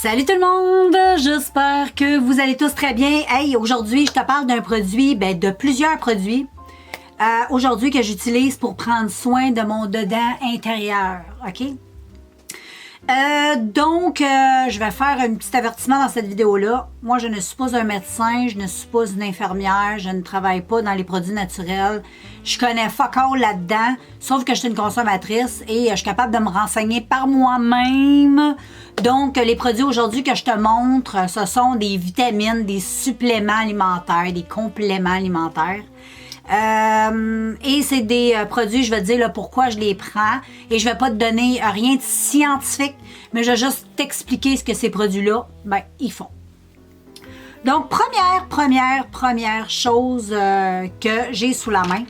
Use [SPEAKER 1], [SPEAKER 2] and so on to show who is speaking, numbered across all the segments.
[SPEAKER 1] Salut tout le monde! J'espère que vous allez tous très bien. Hey, aujourd'hui, je te parle d'un produit, de plusieurs produits. Aujourd'hui que j'utilise pour prendre soin de mon dedans intérieur, OK? Je vais faire un petit avertissement dans cette vidéo-là. Moi, je ne suis pas un médecin, je ne suis pas une infirmière, je ne travaille pas dans les produits naturels. Je connais fuck all là-dedans, sauf que je suis une consommatrice et je suis capable de me renseigner par moi-même. Donc, les produits aujourd'hui que je te montre, ce sont des vitamines, des suppléments alimentaires, des compléments alimentaires. Et c'est des produits, je vais te dire là, pourquoi je les prends. Et je vais pas te donner rien de scientifique, mais je vais juste t'expliquer ce que ces produits-là, ils font. Donc, première chose que j'ai sous la main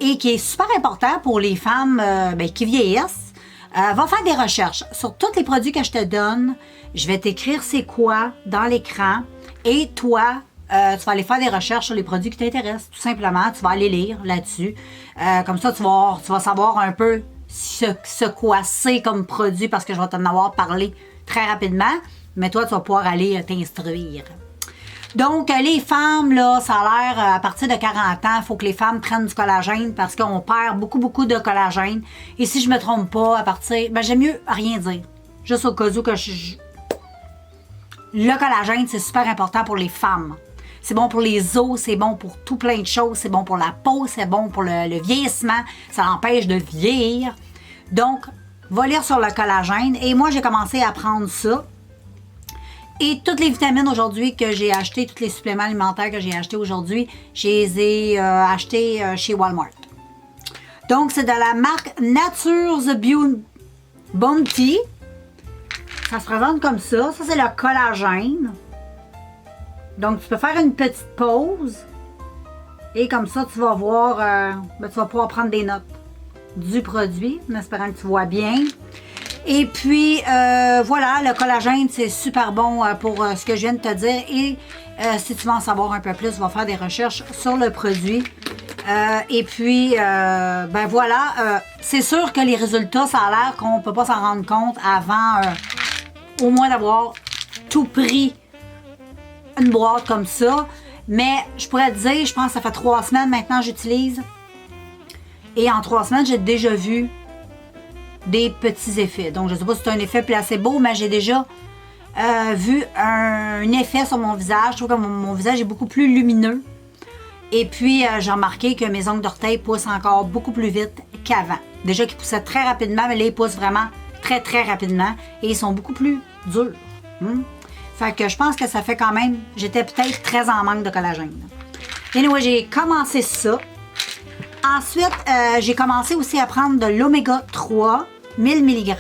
[SPEAKER 1] et qui est super important pour les femmes qui vieillissent, va faire des recherches sur tous les produits que je te donne. Je vais t'écrire c'est quoi dans l'écran et toi, tu vas aller faire des recherches sur les produits qui t'intéressent. Tout simplement, tu vas aller lire là-dessus. Comme ça, tu vas savoir un peu ce quoi c'est comme produit parce que je vais t'en avoir parlé très rapidement. Mais toi, tu vas pouvoir aller t'instruire. Donc, les femmes, là, ça a l'air, à partir de 40 ans, il faut que les femmes prennent du collagène parce qu'on perd beaucoup de collagène. Et si je me trompe pas, à partir... j'aime mieux rien dire. Juste au cas où que le collagène, c'est super important pour les femmes. C'est bon pour les os, c'est bon pour tout plein de choses. C'est bon pour la peau, c'est bon pour le vieillissement. Ça l'empêche de vieillir. Donc, va lire sur le collagène. Et moi, j'ai commencé à prendre ça. Et toutes les vitamines aujourd'hui que j'ai achetées, tous les suppléments alimentaires que j'ai achetés aujourd'hui, je les ai achetés chez Walmart. Donc, c'est de la marque Nature's Bounty. Ça se présente comme ça. Ça, c'est le collagène. Donc, tu peux faire une petite pause. Et comme ça, tu vas voir, tu vas pouvoir prendre des notes du produit, en espérant que tu vois bien. Et puis, voilà, le collagène, c'est super bon pour ce que je viens de te dire. Et si tu veux en savoir un peu plus, tu vas faire des recherches sur le produit. Et puis, voilà, c'est sûr que les résultats, ça a l'air qu'on ne peut pas s'en rendre compte avant au moins d'avoir tout pris une boîte comme ça. Mais je pourrais te dire, je pense que ça fait 3 semaines maintenant que j'utilise. Et en 3 semaines, j'ai déjà vu des petits effets. Donc, je ne sais pas si c'est un effet placebo, mais j'ai déjà vu un effet sur mon visage. Je trouve que mon visage est beaucoup plus lumineux. Et puis, j'ai remarqué que mes ongles d'orteil poussent encore beaucoup plus vite qu'avant. Déjà qu'ils poussaient très rapidement, mais là, ils poussent vraiment très rapidement. Et ils sont beaucoup plus durs. Fait que je pense que ça fait quand même... J'étais peut-être très en manque de collagène. Anyway, j'ai commencé ça. Ensuite, j'ai commencé aussi à prendre de l'oméga 3, 1000 mg.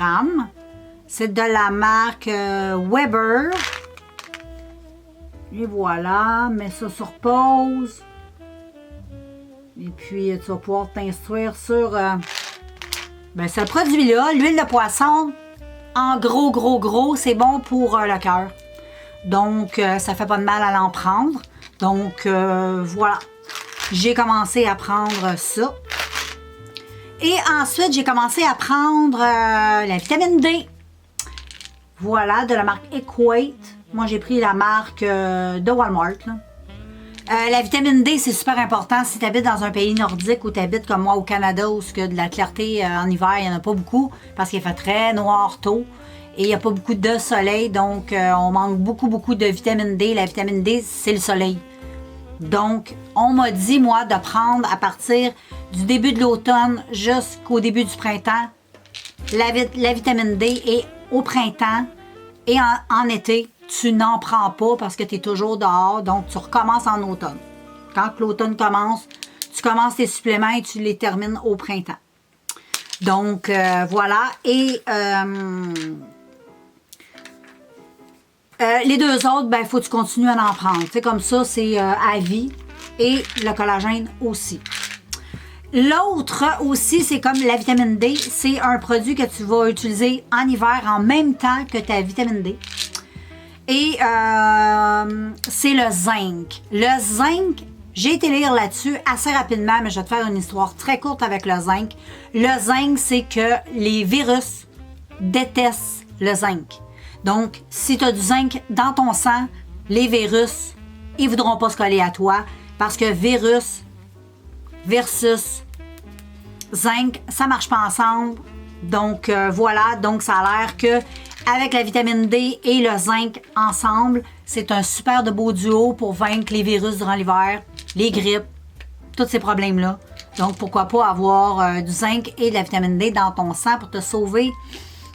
[SPEAKER 1] C'est de la marque Weber. Et voilà, mets ça sur pause. Et puis, tu vas pouvoir t'instruire sur... ce produit-là, l'huile de poisson, en gros, c'est bon pour le cœur. Donc, ça fait pas de mal à l'en prendre. Donc, voilà. J'ai commencé à prendre ça. Et ensuite, j'ai commencé à prendre la vitamine D. Voilà, de la marque Equate. Moi, j'ai pris la marque de Walmart. La vitamine D, c'est super important si tu habites dans un pays nordique ou tu habites comme moi au Canada où il y a de la clarté en hiver, il n'y en a pas beaucoup parce qu'il fait très noir tôt. Et il n'y a pas beaucoup de soleil, donc on manque beaucoup de vitamine D. La vitamine D, c'est le soleil. Donc, on m'a dit, moi, de prendre à partir du début de l'automne jusqu'au début du printemps la vitamine D. Et au printemps et en été, tu n'en prends pas parce que tu es toujours dehors. Donc, tu recommences en automne. Quand l'automne commence, tu commences tes suppléments et tu les termines au printemps. Donc, voilà. Et... les deux autres, il faut que tu continues à en prendre. Tu sais, comme ça, c'est à vie. Et le collagène aussi. L'autre aussi, c'est comme la vitamine D. C'est un produit que tu vas utiliser en hiver en même temps que ta vitamine D. Et c'est le zinc. Le zinc, j'ai été lire là-dessus assez rapidement, mais je vais te faire une histoire très courte avec le zinc. Le zinc, c'est que les virus détestent le zinc. Donc, si tu as du zinc dans ton sang, les virus, ils ne voudront pas se coller à toi parce que virus versus zinc, ça ne marche pas ensemble. Donc, voilà. Donc, ça a l'air que avec la vitamine D et le zinc ensemble, c'est un super de beau duo pour vaincre les virus durant l'hiver, les grippes, tous ces problèmes-là. Donc, pourquoi pas avoir du zinc et de la vitamine D dans ton sang pour te sauver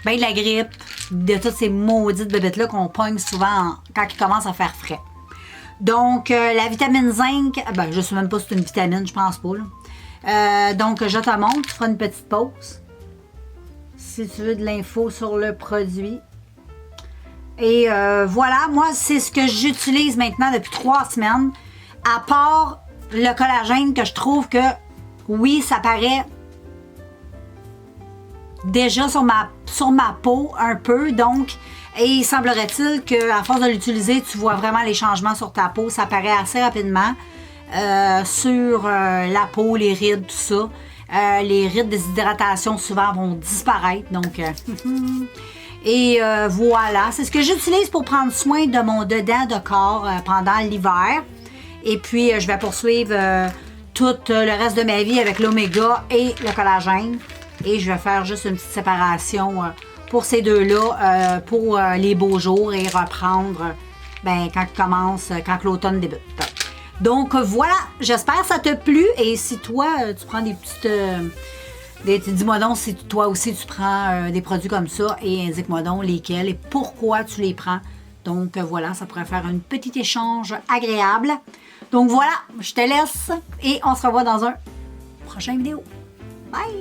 [SPEAKER 1] de la grippe, de toutes ces maudites bébêtes-là qu'on pogne souvent quand il commence à faire frais. Donc, la vitamine zinc, je ne sais même pas si c'est une vitamine, je pense pas. Donc, je te montre, tu feras une petite pause. Si tu veux de l'info sur le produit. Et voilà, moi, c'est ce que j'utilise maintenant depuis 3 semaines. À part le collagène que je trouve que, oui, ça paraît déjà sur ma peau un peu. Donc, et il semblerait-il qu'à force de l'utiliser, tu vois vraiment les changements sur ta peau. Ça paraît assez rapidement sur la peau, les rides, tout ça. Les rides des hydratations souvent vont disparaître. Donc, et voilà, c'est ce que j'utilise pour prendre soin de mon dedans de corps pendant l'hiver. Et puis, je vais poursuivre tout le reste de ma vie avec l'oméga et le collagène. Et je vais faire juste une petite séparation pour ces deux-là pour les beaux jours et reprendre quand l'automne débute. Donc voilà, j'espère que ça t'a plu. Et si toi, tu prends des petites... dis-moi donc si toi aussi tu prends des produits comme ça et indique-moi donc lesquels et pourquoi tu les prends. Donc voilà, ça pourrait faire un petit échange agréable. Donc voilà, je te laisse et on se revoit dans un prochain vidéo. Bye!